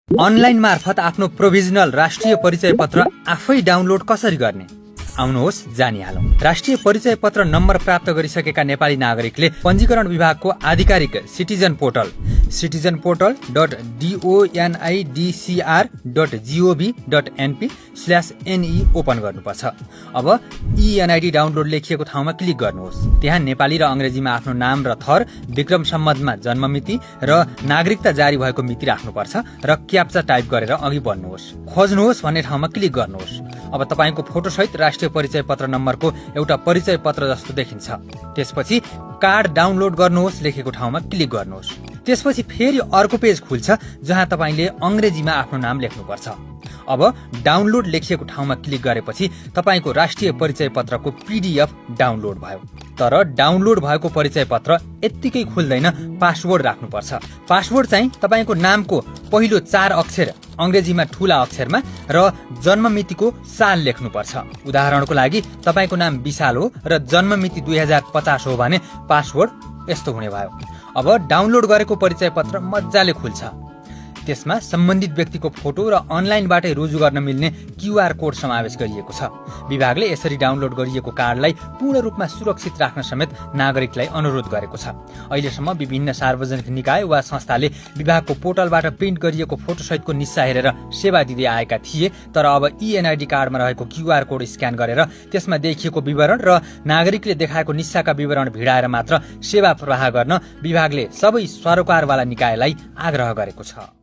Online मार्फत आफ्नो provisional राष्ट्रिय परिचय पत्र आफै डाउनलोड कसरी गर्ने? आउनुहोस् जानिहालौं। राष्ट्रिय परिचय पत्र नम्बर प्राप्त गरिसकेका नेपाली नागरिकले पञ्जीकरण विभागको आधिकारिक सिटिजन portal.donidcr.gov.np/ne ओपन गर्नुपर्छ। अब eNID डाउनलोड लेखिएको ठाउँमा क्लिक गर्नुहोस्। त्यहाँ नेपाली र अंग्रेजीमा आफ्नो नाम र थर, विक्रम सम्बन्धमा जन्ममिति र नागरिकता जारी भएको मिति राख्नुपर्छ र क्याप्चा टाइप गरेर अघि बढ्नुहोस्। खोज्नुहोस् भन्ने ठाउँमा क्लिक गर्नुहोस्। अब तपाईको फोटो सहित राष्ट्रिय परिचय पत्र नम्बरको एउटा परिचय पत्र जस्तो देखिन्छ। त्यसपछि कार्ड डाउनलोड गर्नुहोस् लेखेको ठाउँमा क्लिक गर्नुहोस्। त्यसपछि फेरि अर्को पेज खुल्छ जहाँ तपाईले अंग्रेजीमा आफ्नो नाम लेख्नुपर्छ। अब डाउनलोड लेखिएको ठाउँमा क्लिक गरेपछि तपाईको राष्ट्रिय परिचय पत्रको PDF डाउनलोड भयो। तर डाउनलोड भएको परिचय पत्र यत्तिकै खुल्दैन, पासवर्ड राख्नुपर्छ। पासवर्ड चाहिँ तपाईको नामको पहिलो 4 अक्षर अंग्रेजीमा ठूला अक्षरमा र जन्ममितिको साल लेख्नुपर्छ। उदाहरणको लागि तपाईको नाम विशाल हो र जन्ममिति 2050 हो भने पासवर्ड यस्तो हुने भयो। अब डाउनलोड गरेको परिचय पत्र मज्जाले खुल्छ। त्यसमा सम्बन्धित व्यक्तिको फोटो र अनलाइनबाटै रुजु गर्न मिल्ने QR कोड समावेश गरिएको छ। विभागले यसरी डाउनलोड गरिएको कार्डलाई पूर्ण रूपमा सुरक्षित राख्न समेत नागरिकलाई अनुरोध गरेको छ। अहिलेसम्म विभिन्न सार्वजनिक निकाय वा संस्थाले विभागको पोर्टलबाट प्रिन्ट गरिएको फोटो सहितको निस्सा हेरेर सेवा दिँदै आएका थिए। तर अब eNID कार्डमा रहेको QR कोड स्क्यान गरेर त्यसमा देखिएको विवरण र नागरिकले देखाएको निस्साका विवरण भिडाएर मात्र सेवा प्रवाह गर्न विभागले सबै सरोकारवाला निकायलाई आग्रह गरेको छ।